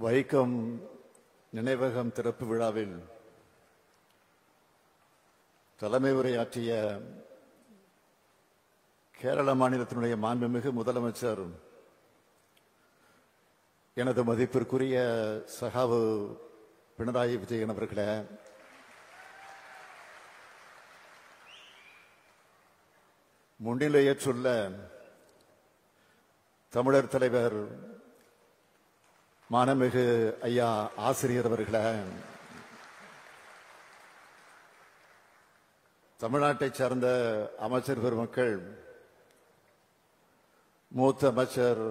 வைக்கம் நினைவகம் திறப்பு விழாவில் தலைமை உரையாற்றிய கேரள மாநிலத்தினுடைய மாண்புமிகு முதலமைச்சர் எனது மதிப்பிற்குரிய சகாவு பினராயி விஜயன் அவர்களே, முன்னிலையேற்றுள்ள தமிழர் தலைவர் மாண்புமிகு ஐயா ஆசிரியர் அவர்களே, தமிழ்நாட்டைச் சார்ந்த அமைச்சர் பெருமக்கள், மூத்த அமைச்சர்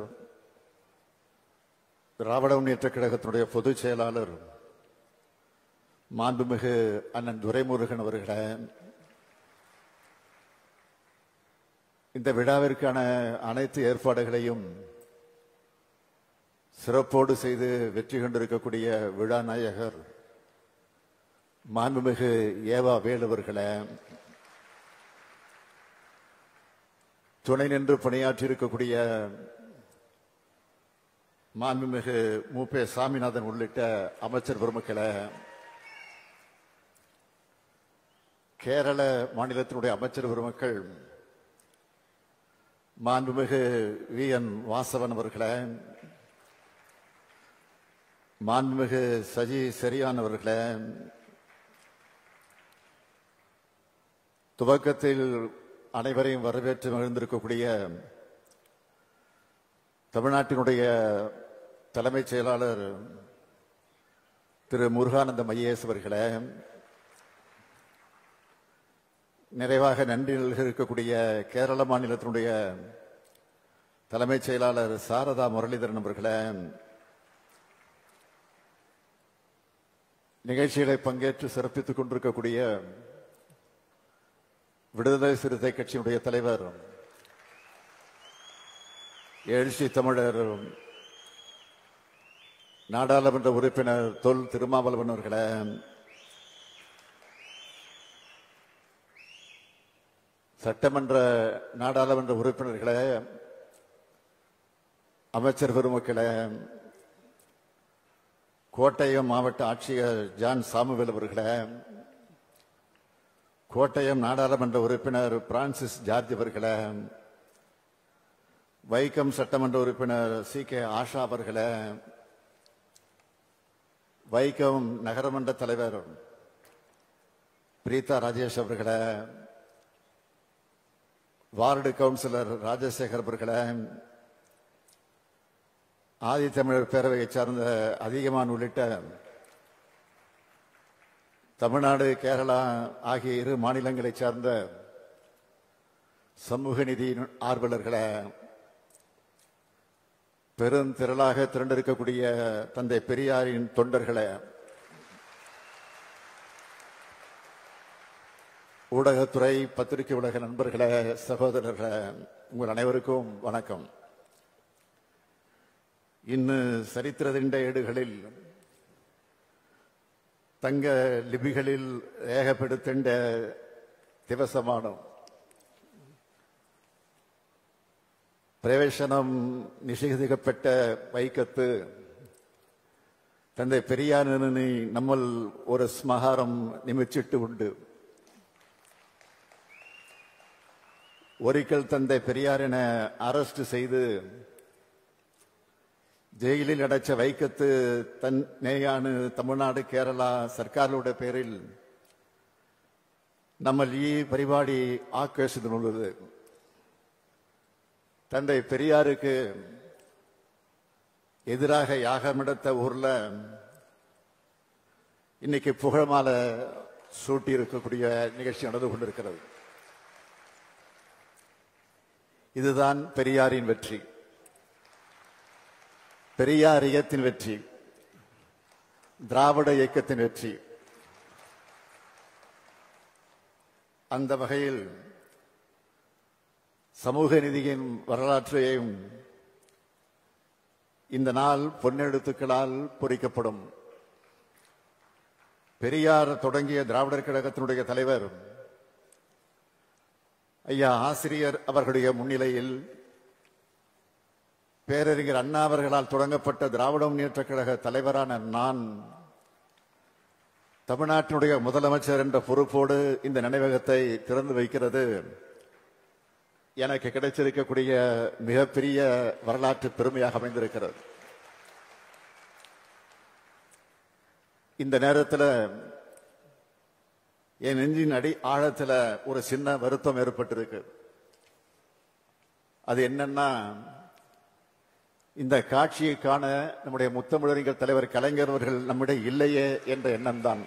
திராவிட முன்னேற்றக் கழகத்தினுடைய பொதுச் செயலாளர் மாண்புமிகு அண்ணன் துரைமுருகன் அவர்களே, இந்த விழாவிற்கான அனைத்து ஏற்பாடுகளையும் சிறப்போடு செய்து வெற்றி கொண்டிருக்கக்கூடிய விழா நாயகர் மாண்புமிகு ஏவா வேலுவர்களே, துணை நின்று பணியாற்றியிருக்கக்கூடிய மாண்புமிகு மூப்பே சாமிநாதன் உள்ளிட்ட அமைச்சர் பெருமக்களே, கேரள மாநிலத்தினுடைய அமைச்சர் பெருமக்கள், மாண்புமிகு வி.என். வாசவன் அவர்களே, மாண்புமிகு சஜி செரியான் அவர்களே, துவக்கத்தில் அனைவரையும் வரவேற்று மகிழ்ந்திருக்கக்கூடிய தமிழ்நாட்டினுடைய தலைமைச் செயலாளர் திரு முருகானந்தம் ஐஏஎஸ் அவர்களே, நிறைவாக நன்றி இருக்கக்கூடிய கேரள மாநிலத்தினுடைய தலைமைச் செயலாளர் சாரதா முரளிதரன் அவர்களே, நிகழ்ச்சிகளை பங்கேற்று சிறப்பித்துக் கொண்டிருக்கக்கூடிய விடுதலை சிறுத்தை கட்சியினுடைய தலைவர் எழுச்சி தமிழர் நாடாளுமன்ற உறுப்பினர் தொல் திருமாவளவன் அவர்களே, சட்டமன்ற நாடாளுமன்ற உறுப்பினர்களே, அமைச்சர் பெருமக்களே, கோட்டயம் மாவட்ட ஆட்சியர் ஜான் சாமுவேல் அவர்களே, கோட்டயம் நாடாளுமன்ற உறுப்பினர் பிரான்சிஸ் ஜார்ஜ் அவர்களே, வைக்கம் சட்டமன்ற உறுப்பினர் சி.கே. ஆஷா அவர்களே, வைக்கம் நகரமன்ற தலைவர் பிரீதா ராஜேஷ் அவர்களே, வார்டு கவுன்சிலர் ராஜசேகர் அவர்களே, ஆதித்தமிழர் பேரவையை சார்ந்த அதிகமான் உள்ளிட்ட தமிழ்நாடு கேரளா ஆகிய இரு மாநிலங்களைச் சார்ந்த சமூக நீதி ஆர்வலர்களே, பெருந்திரளாக திரண்டிருக்கக்கூடிய தந்தை பெரியாரின் தொண்டர்களே, ஊடகத்துறை பத்திரிகை உலக நண்பர்களே, சகோதரர்களே, உங்கள் அனைவருக்கும் வணக்கம். இன்னும் சரித்திரதிண்ட ஏடுகளில் தங்க லிபிகளில் ஏகப்படுத்திண்ட திவசமானம் பிரவேசனம் நிஷேதிக்கப்பட்ட வைக்கத்து தந்தை பெரியாரினை நம்மள் ஒரு ஸ்மகாரம் நிமிச்சிட்டு உண்டு. ஒரிக்கல் தந்தை பெரியாரின அரெஸ்ட் செய்து ஜெயிலில் அடைச்ச வைக்கத்து தன் நேயானு தமிழ்நாடு கேரளா சர்க்காரோட பேரில் நம்ம ஈ பரிபாடி ஆக்கேஷித்துள்ளது. தந்தை பெரியாருக்கு எதிராக யாகமெடுத்த ஊர்ல இன்னைக்கு புகழ்மாலை சூட்டி இருக்கக்கூடிய நிகழ்ச்சி நடந்து கொண்டிருக்கிறது. இதுதான் பெரியாரின் வெற்றி, பெரியார் இயக்கத்தின் வெற்றி, திராவிட இயக்கத்தின் வெற்றி. அந்த வகையில் சமூக நீதியின் வரலாற்றையும் இந்த நாள் பொன்னெழுத்துக்களால் பொறிக்கப்படும். பெரியார் தொடங்கிய திராவிடர் கழகத்தினுடைய தலைவர் ஐயா ஆசிரியர் அவர்களுடைய முன்னிலையில் பேரறிஞர் அண்ணா அவர்களால் தொடங்கப்பட்ட திராவிட முன்னேற்ற கழக தலைவரான நான் தமிழ்நாட்டினுடைய முதலமைச்சர் என்ற பொறுப்போடு இந்த நினைவகத்தை திறந்து வைக்கிறது எனக்கு கிடைச்சிருக்கக்கூடிய மிகப்பெரிய வரலாற்று பெருமையாக அமைந்திருக்கிறது. இந்த நேரத்தில் என் நெஞ்சின் அடி ஆழத்தில் ஒரு சின்ன வருத்தம் ஏற்பட்டிருக்கு. அது என்னன்னா, இந்த காட்சியை காண நம்முடைய முத்தமிழறிஞர் தலைவர் கலைஞர் அவர்கள் நம்மிடையே இல்லையே என்ற எண்ணம் தான்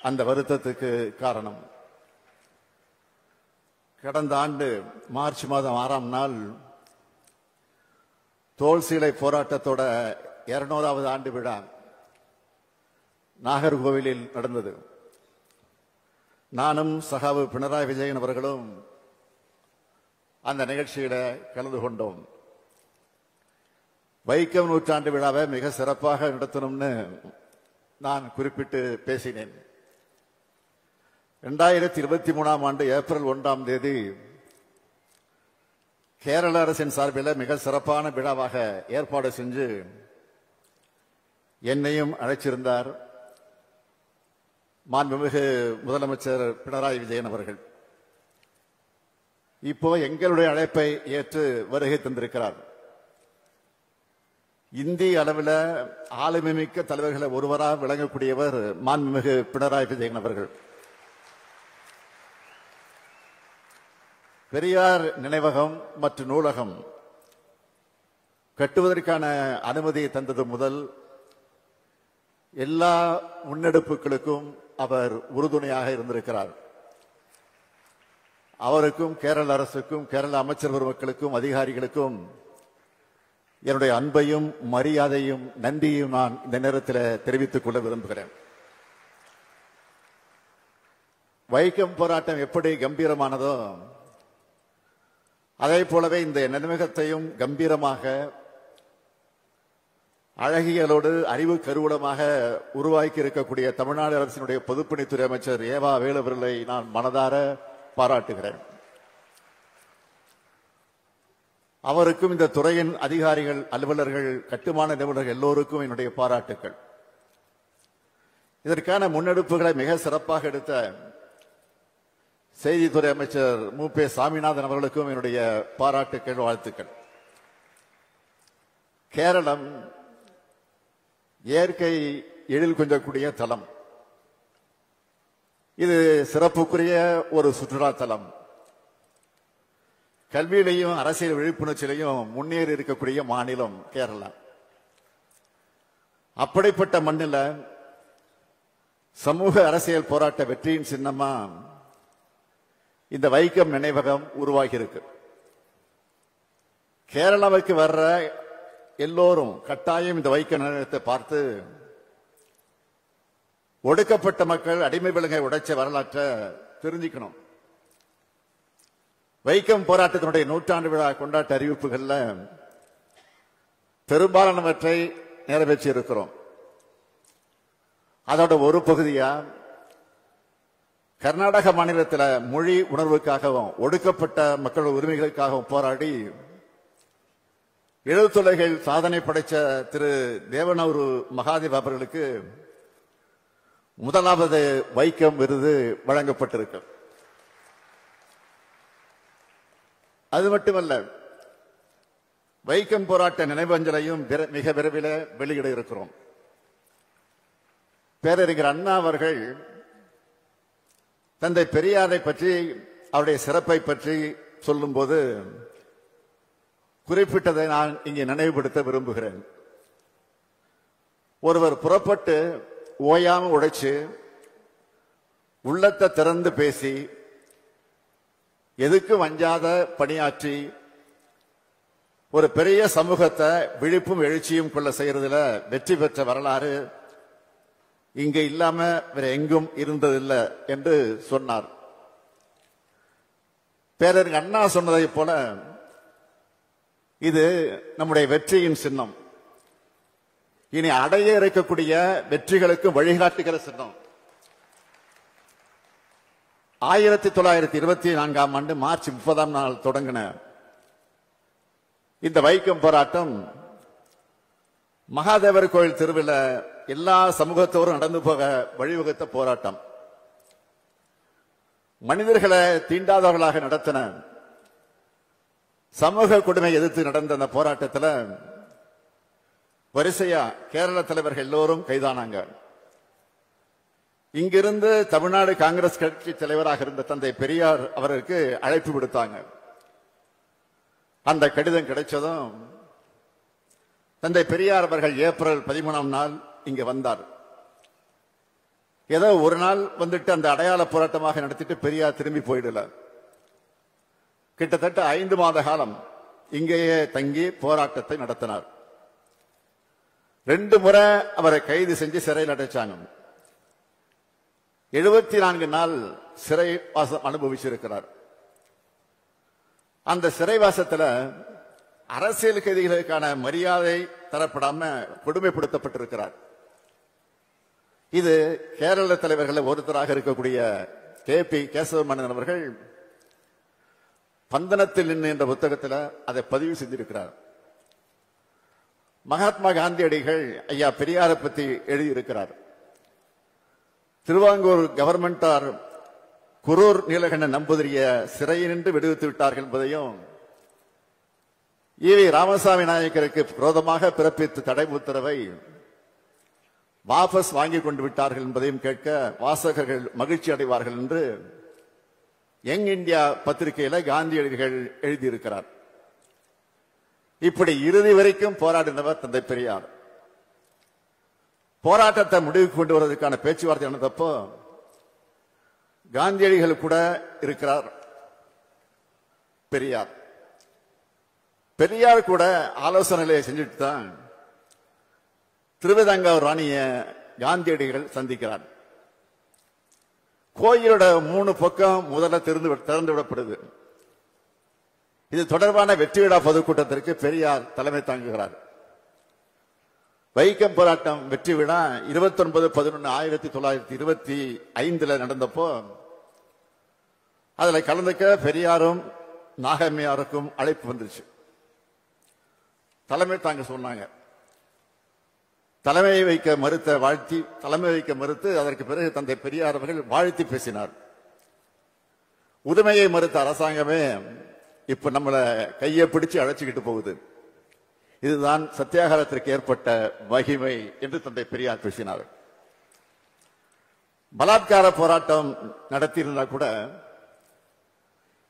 அந்த வருத்தத்துக்கு காரணம். கடந்த ஆண்டு மார்ச் மாதம் 6ஆம் நாள் தோல் சீலை போராட்டத்தோட 200வது ஆண்டு விழா நாகர்கோவிலில் நடந்தது. நானும் சகாவு பினராயி விஜயன் அவர்களும் அந்த நிகழ்ச்சியில கலந்து கொண்டோம். வைக்கம் நூற்றாண்டு விழாவை மிக சிறப்பாக நடத்தணும்னு நான் குறிப்பிட்டு பேசினேன். 2023ஆம் ஆண்டு ஏப்ரல் 1ஆம் தேதி கேரள அரசின் சார்பில் மிக சிறப்பான விழாவாக ஏற்பாடு செஞ்சு என்னையும் அழைச்சிருந்தார் மாண்புமிகு முதலமைச்சர் பினராயி விஜயன் அவர்கள். இப்போ எங்களுடைய அழைப்பை ஏற்று வருகை தந்திருக்கிறார். இந்திய அளவில் ஆளுமை மிக்க தலைவர்களை ஒருவராக விளங்கக்கூடியவர் மாண்புமிகு பினராயி விஜயன் அவர்கள். பெரியார் நினைவகம் மற்றும் நூலகம் கட்டுவதற்கான அனுமதியை தந்தது முதல் எல்லா முன்னெடுப்புகளுக்கும் அவர் உறுதுணையாக இருந்திருக்கிறார். அவருக்கும் கேரள அரசுக்கும் கேரள அமைச்சர் பெருமக்களுக்கும் அதிகாரிகளுக்கும் என்னுடைய அன்பையும் மரியாதையும் நன்றியையும் நான் இந்த நேரத்தில் தெரிவித்துக் கொள்ள விரும்புகிறேன். வைக்கம் போராட்டம் எப்படி கம்பீரமானதோ அதே போலவே இந்த நினைவகத்தையும் கம்பீரமாக அழகியலோடு அறிவு கருவூலமாக உருவாக்கி இருக்கக்கூடிய தமிழ்நாடு அரசினுடைய பொதுப்பணித்துறை அமைச்சர் ஏவா வேலு அவர்களை நான் மனதார பாராட்டுகிறேன். அவருக்கும் இந்த துறையின் அதிகாரிகள், அலுவலர்கள், கட்டுமான நிபுணர்கள் எல்லோருக்கும் என்னுடைய பாராட்டுக்கள். இதற்கான முன்னெடுப்புகளை மிக சிறப்பாக எடுத்த செய்தித்துறை அமைச்சர் மு.ப. சாமிநாதன் அவர்களுக்கும் என்னுடைய பாராட்டுக்கள், வாழ்த்துக்கள். கேரளம் இயற்கை எழில் கொஞ்சக்கூடிய தலம். இது சிறப்புக்குரிய ஒரு சுற்றுலா தலம். கல்வியிலையும் அரசியல் விழிப்புணர்ச்சியிலையும் முன்னேறி இருக்கக்கூடிய மாநிலம் கேரளா. அப்படிப்பட்ட மண்ணில் சமூக அரசியல் போராட்ட வெற்றியின் சின்னமா இந்த வைக்கம் நினைவகம் உருவாகி இருக்கு. கேரளாவுக்கு வர்ற எல்லோரும் கட்டாயம் இந்த வைக்க நினைவகத்தை பார்த்து ஒடுக்கப்பட்ட மக்கள் அடிமை விலங்கை உடைச்ச வரலாற்றை தெரிஞ்சுக்கணும். வைக்கம் போராட்டத்தினுடைய 100ஆண்டு விழா கொண்டாட்ட அறிவிப்புகள்ல பெரும்பாலானவற்றை நிறைவேற்றி இருக்கிறோம். அதோட ஒரு பகுதியா கர்நாடக மாநிலத்தில் மொழி உணர்வுக்காகவும் ஒடுக்கப்பட்ட மக்கள் உரிமைகளுக்காகவும் போராடி எழுத்துலகில் சாதனை படைத்த திரு தேவனூர் மகாதேவ் அவர்களுக்கு முதலாவது வைக்கம் விருது வழங்கப்பட்டிருக்கு. அது மட்டுமல்ல, வைக்கம் போராட்ட நினைவஞ்சலையும் மிக விரைவில் வெளியிட இருக்கிறோம். பேரறிஞர் அண்ணா அவர்கள் தந்தை பெரியாரை பற்றி, அவருடைய சிறப்பை பற்றி சொல்லும்போது குறிப்பிட்டதை நான் இங்கே நினைவுபடுத்த விரும்புகிறேன். ஒருவர் புறப்பட்டு ஓயாம உழைச்சு உள்ளத்தை திறந்து பேசி எதுக்கும் வஞ்சாத பணியாற்றி ஒரு பெரிய சமூகத்தை விழிப்பும் எழுச்சியும் கொள்ள செய்யறதுல வெற்றி பெற்ற வரலாறு இங்க இல்லாம வேற எங்கும் இருந்ததில்லை என்று சொன்னார். பேரறிஞர் அண்ணா சொன்னதை போல இது நம்முடைய வெற்றியின் சின்னம். இனி அடைய இருக்கக்கூடிய வெற்றிகளுக்கு வழிகாட்டுகிற சின்னம். 1924ஆம் ஆண்டு மார்ச் 30ஆம் நாள் தொடங்கின இந்த வைக்கம் போராட்டம் மகாதேவர் கோயில் தெருவில் எல்லா சமூகத்தோரும் நடந்து போக வழிவகுத்த போராட்டம். மனிதர்களை தீண்டாதவர்களாக நடத்தின சமூக கொடுமை எதிர்த்து நடந்த அந்த போராட்டத்தில் வரிசையா கேரள தலைவர்கள் எல்லோரும் கைதானாங்க. இங்கிருந்து தமிழ்நாடு காங்கிரஸ் கட்சி தலைவராக இருந்த தந்தை பெரியார் அவருக்கு அழைப்பு விடுத்தாங்க. அந்த கடிதம் கிடைச்சதும் தந்தை பெரியார் அவர்கள் ஏப்ரல் 13ஆம் நாள் இங்க வந்தார். ஏதோ ஒரு நாள் வந்துட்டு அந்த அடையாள போராட்டமாக நடத்திட்டு பெரியார் திரும்பி போயிடல. கிட்டத்தட்ட 5 மாத காலம் இங்கேயே தங்கி போராட்டத்தை நடத்தினார். 2 முறை அவரை கைது செஞ்சு சிறையில் அடைச்சாங்க. 74 நாள் சிறைவாசம் அனுபவிச்சிருக்கிறார். அந்த சிறைவாசத்தில் அரசியல் கைதிகளுக்கான மரியாதை தரப்படாம கொடுமைப்படுத்தப்பட்டிருக்கிறார். இது கேரள தலைவர்கள் ஒருத்தராக இருக்கக்கூடிய KP கேசவமேனன் அவர்கள் பந்தனத்தில் நின்று என்ற புத்தகத்தில் அதை பதிவு செஞ்சிருக்கிறார். மகாத்மா காந்தியடிகள் ஐயா பெரியாரை பற்றி எழுதியிருக்கிறார். திருவாங்கூர் கவர்மெண்டார் குரூர் நீலகண்டன் நம்பூதிரிய சிறையினின்று விடுவித்து விட்டார்கள் என்பதையும், ஈவி ராமசாமி நாயக்கருக்கு விரோதமாக பிறப்பித்த தடை உத்தரவை வாபஸ் வாங்கி கொண்டு விட்டார்கள் என்பதையும் கேட்க வாசகர்கள் மகிழ்ச்சி அடைவார்கள் என்று யங் இந்தியா பத்திரிகையில காந்தியடிகள் எழுதியிருக்கிறார். இப்படி இறுதி வரைக்கும் போராடினவர் தந்தை பெரியார். போராட்டத்தை முடிவுக்கு கொண்டு வருவதற்கான பேச்சுவார்த்தை நடந்தப்போ காந்தியடிகள் கூட இருக்கிறார் பெரியார். பெரியார் கூட ஆலோசனைகளை செஞ்சுட்டு தான் திருவிதாங்கூர் ராணிய காந்தியடிகள் சந்திக்கிறார். கோயிலோட 3 பக்கம் முதல்ல திறந்து விடப்படுது. இது தொடர்பான வெற்றி விழா பொதுக்கூட்டத்திற்கு பெரியார் தலைமை தாங்குகிறார். வைக்கம் போராட்டம் வெற்றி விழா 29/11/1925 நடந்தப்போ அதுல கலந்துக்க பெரியாரும் நாகம்மையாருக்கும் அழைப்பு வந்துருச்சு. தலைமை தாங்க சொன்னாங்க. தலைமை வைக்க மறுத்து அதற்கு பிறகு தந்தை பெரியார் அவர்கள் வாழ்த்தி பேசினார். உரிமையை மறுத்த அரசாங்கமே இப்ப நம்மளை கையை பிடிச்சு அழைச்சுக்கிட்டு போகுது. இதுதான் சத்தியாகிரகத்திற்கு ஏற்பட்ட மகிமை என்று தந்தை பெரியார் பேசினார். பலாத்கார போராட்டம் நடத்தியிருந்தா கூட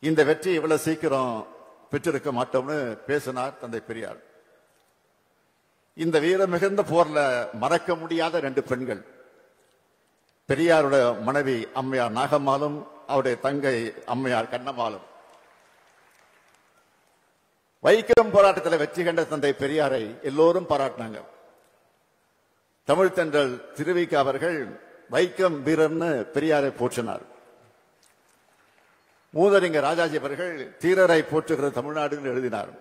இந்த வெற்றி இவ்வளவு சீக்கிரம் பெற்றிருக்க மாட்டோம்னு பேசினார் தந்தை பெரியார். இந்த வீர மிகுந்த போர்ல மறக்க முடியாத 2 பெண்கள், பெரியாரோட மனைவி அம்மையார் நாகம்மாளும் அவருடைய தங்கை அம்மையார் கண்ணம்மாளும். வைக்கம் போராட்டத்தில் வெற்றி கண்ட தந்தை பெரியாரை எல்லோரும் பாராட்டினாங்க. தமிழ்த்தென்றல் திருவிக அவர்கள் வைக்கம் வீரர்னு பெரியாரை போற்றினார். மூதறிஞர் ராஜாஜி அவர்கள் தீரரை போற்றுகிற தமிழ்நாடுன்னு எழுதினார்.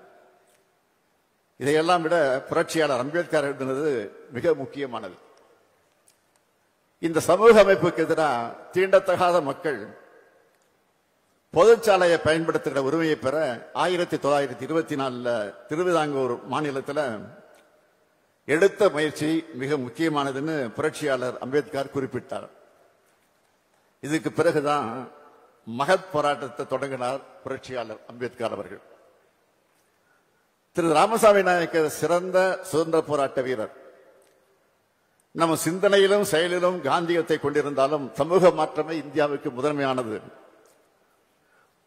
இதையெல்லாம் விட புரட்சியாளர் அம்பேத்கர் எழுதினது மிக முக்கியமானது. இந்த சமூக அமைப்புக்கு எதிராக தீண்டத்தகாத மக்கள் பொதுச்சாலையை பயன்படுத்துகிற உரிமையை பெற 1924 திருவிதாங்கூர் மாநிலத்தில் எடுத்த முயற்சி மிக முக்கியமானதுன்னு புரட்சியாளர் அம்பேத்கர் குறிப்பிட்டார். இதுக்கு பிறகுதான் மகத் போராட்டத்தை தொடங்கினார் புரட்சியாளர் அம்பேத்கர் அவர்கள். திரு ராமசாமி நாயக்கர் சிறந்த சுதந்திர போராட்ட வீரர். நம்ம சிந்தனையிலும் செயலிலும் காந்தியத்தை கொண்டிருந்தாலும் சமூக மாற்றமே இந்தியாவுக்கு முதன்மையானது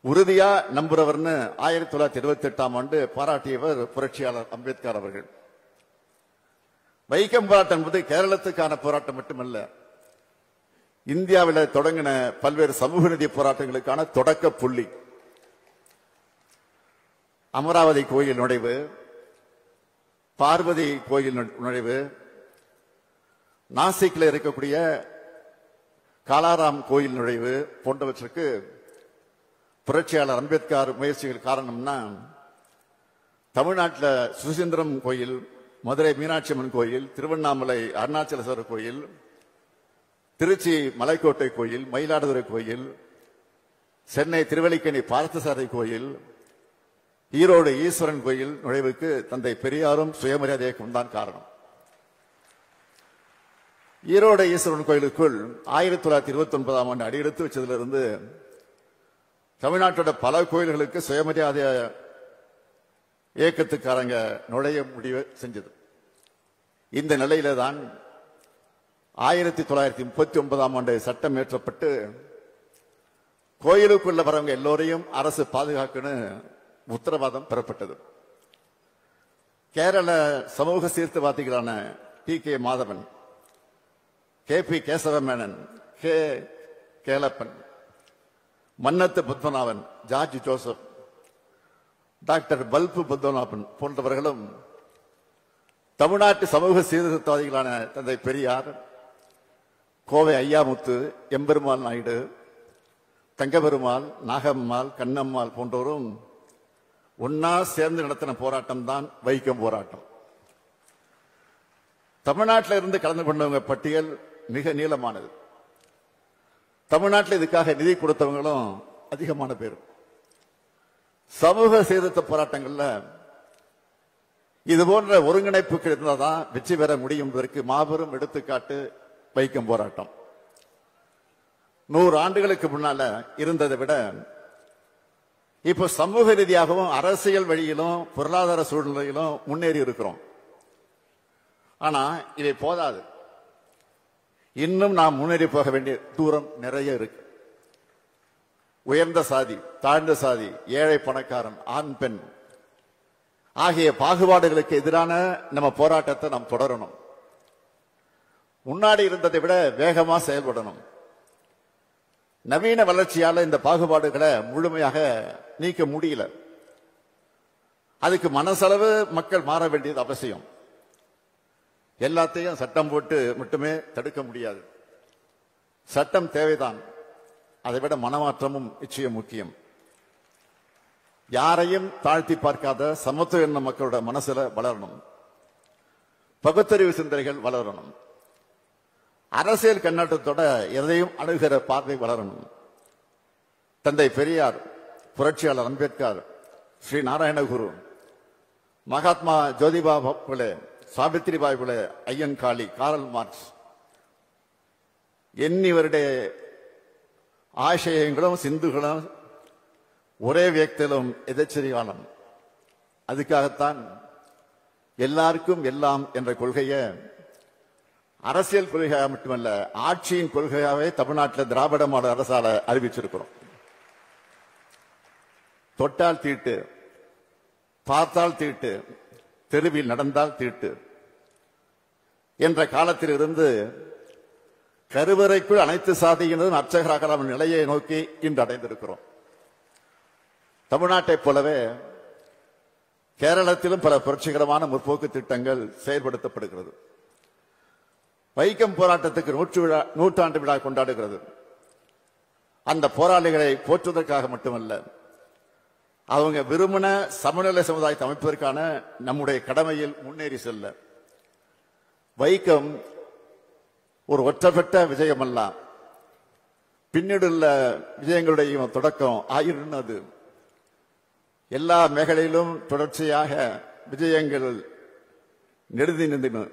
உறுதியா நம்புறவர்னு 1928ஆம் ஆண்டு பாராட்டியவர் புரட்சியாளர் அம்பேத்கர் அவர்கள். வைக்கம் போராட்டம் என்பது கேரளத்துக்கான போராட்டம் மட்டுமல்ல, இந்தியாவில் தொடங்கின பல்வேறு சமூக நீதி போராட்டங்களுக்கான தொடக்க புள்ளி. அமராவதி கோயில் நுழைவு, பார்வதி கோயில் நுழைவு, நாசிக்ல இருக்கக்கூடிய காலாராம் கோயில் நுழைவு போன்றவற்றுக்கு புரட்சியாளர் அம்பேத்கர் முயற்சிகள் காரணம்னா, தமிழ்நாட்டில் சுசீந்திரம் கோயில், மதுரை மீனாட்சி அம்மன் கோயில், திருவண்ணாமலை அருணாச்சலேஸ்வரர் கோயில், திருச்சி மலைக்கோட்டை கோயில், மயிலாடுதுறை கோயில், சென்னை திருவல்லிக்கேணி பார்த்தசாரதி கோயில், ஈரோடு ஈஸ்வரன் கோயில் நுழைவுக்கு தந்தை பெரியாரும் சுயமரியாதை இயக்கம் தான் காரணம். ஈரோடு ஈஸ்வரன் கோயிலுக்குள் 1929ஆம் ஆண்டு அடியெடுத்து வச்சதிலிருந்து தமிழ்நாட்டோட பல கோயில்களுக்கு சுயமரியாதை இயக்கத்துக்காரங்க நுழைய முடிவு செஞ்சது. இந்த நிலையில தான் 1939ஆம் ஆண்டு சட்டம் இயற்றப்பட்டு கோயிலுக்குள்ள வரவங்க எல்லோரையும் அரசு பாதுகாக்கணும் உத்தரவாதம் பெறப்பட்டது. கேரள சமூக சீர்திருத்தவாதிகளான T K. Madhavan, K P. Kesava Menon, K. Kelappan, Mannathu Padmanabhan, George Joseph, doctor Palpu Padmanabhan போன்றவர்களும் தமிழ்நாட்டு சமூக சீர்திருத்தவாதிகளான தந்தை பெரியார், கோவை ஐயாமுத்து, எம்பெருமாள் நாயுடு, தங்கபெருமாள், நாகம்மாள், கண்ணம்மாள் போன்றோரும் ஒன்னா சேர்ந்து நடத்தின போராட்டம் தான் வைக்கம் போராட்டம். தமிழ்நாட்டில் இருந்து கலந்து கொண்டவங்க பட்டியல் மிக நீளமானது. தமிழ்நாட்டில் இதுக்காக நிதி கொடுத்தவங்களும் அதிகமான பேர். சமூக சீர்திருத்த போராட்டங்கள்ல இது போன்ற ஒருங்கிணைப்புக்கு இருந்தால்தான் வெற்றி பெற முடியும் என்பதற்கு மாபெரும் எடுத்துக்காட்டு வைக்கம் போராட்டம். 100 ஆண்டுகளுக்கு முன்னால இருந்ததை விட இப்ப சமூக ரீதியாகவும் அரசியல் வழியிலும் பொருளாதார சூழ்நிலையிலும் முன்னேறி இருக்கிறோம். ஆனா இவை போதாது. இன்னும் நாம் முன்னேறி போக வேண்டிய தூரம் நிறைய இருக்கு. உயர்ந்த சாதி, தாழ்ந்த சாதி, ஏழை பணக்காரன், ஆண் பெண் ஆகிய பாகுபாடுகளுக்கு எதிரான நம்ம போராட்டத்தை நாம் தொடரணும். முன்னாடி இருந்ததை விட வேகமா செயல்படணும். நவீன வளர்ச்சியால இந்த பாகுபாடுகளை முழுமையாக நீக்க முடியல. அதுக்கு மனசளவு மக்கள் மாற வேண்டியது அவசியம். எல்லாத்தையும் சட்டம் போட்டு மட்டுமே தடுக்க முடியாது. சட்டம் தேவைதான், அதை விட மனமாற்றமும் நிச்சயம் முக்கியம். யாரையும் தாழ்த்தி பார்க்காத சமத்துவ எண்ண மக்களோட மனசுல வளரணும். பகுத்தறிவு சிந்தனைகள் வளரணும். அரசியல் கண்ணோட்டத்தோட எதையும் அணுகிற பார்வை வளரணும். தந்தை பெரியார், புரட்சியாளர் அம்பேத்கர், ஸ்ரீ நாராயணகுரு, மகாத்மா ஜோதிபா புலே, சாவித்திரிபாய் புலே, ஐயன் காளி, காரல் மார்க்ஸ் എന്നിവരുടെ ആശയങ്ങളും சிந்துகளும் ஒரே வியக்திலும் எதிர்ச்சரியானம். அதுக்காகத்தான் எல்லாருக்கும் எல்லாம் என்ற கொள்கையை அரசியல் கொள்கையாக மட்டுமல்ல, ஆட்சியின் கொள்கையாவே தமிழ்நாட்டில் திராவிட மாடல் அரசால அறிவிச்சிருக்கிறோம். தொட்டால் தீட்டு, பார்த்தால் தீட்டு, தெருவில் நடந்தால் தீட்டு என்ற காலத்தில் இருந்து கருவறைக்குள் அனைத்து சாதியினரும் அர்ச்சகராகலாம் நிலையை நோக்கி இன்று அடைந்திருக்கிறோம். தமிழ்நாட்டைப் போலவே கேரளத்திலும் பல புரட்சிகரமான முற்போக்கு திட்டங்கள் செயல்படுத்தப்படுகிறது. வைக்கம் போராட்டத்துக்கு 100 விழா கொண்டாடுகிறது. அந்த போராளிகளை போற்றுவதற்காக மட்டுமல்ல, அவங்க விரும்பின சமநிலை சமுதாயத்தை அமைப்பதற்கான நம்முடைய கடமையில் முன்னேறி செல்ல. வைக்கம் ஒரு ஒற்றப்பட்ட விஜயம் அல்ல, பின்னீடுள்ள விஜயங்களுடைய தொடக்கம் ஆயிருந்தது. எல்லா மேഖലയിலும் தொடர்ச்சியாக விஜயங்கள் நெடுதி நின்று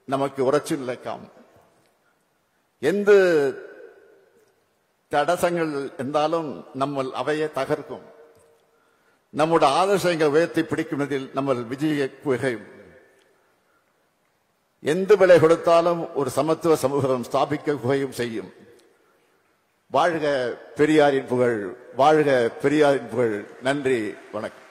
நமக்கு உറച്ചു நிலைക്കാം. எந்த தடசங்கள் இருந்தாலும் நம்ம அவையை தகர்க்கும். நம்முடைய ஆதர்சங்கள் உயர்த்தி பிடிக்குவதில் நம்ம விஜய குகையும். எந்த விலை கொடுத்தாலும் ஒரு சமத்துவ சமூகம் ஸ்தாபிக்க குகையும் செய்யும். வாழ்க பெரியாரின் புகழ், வாழ்க பெரியாரின் புகழ். நன்றி, வணக்கம்.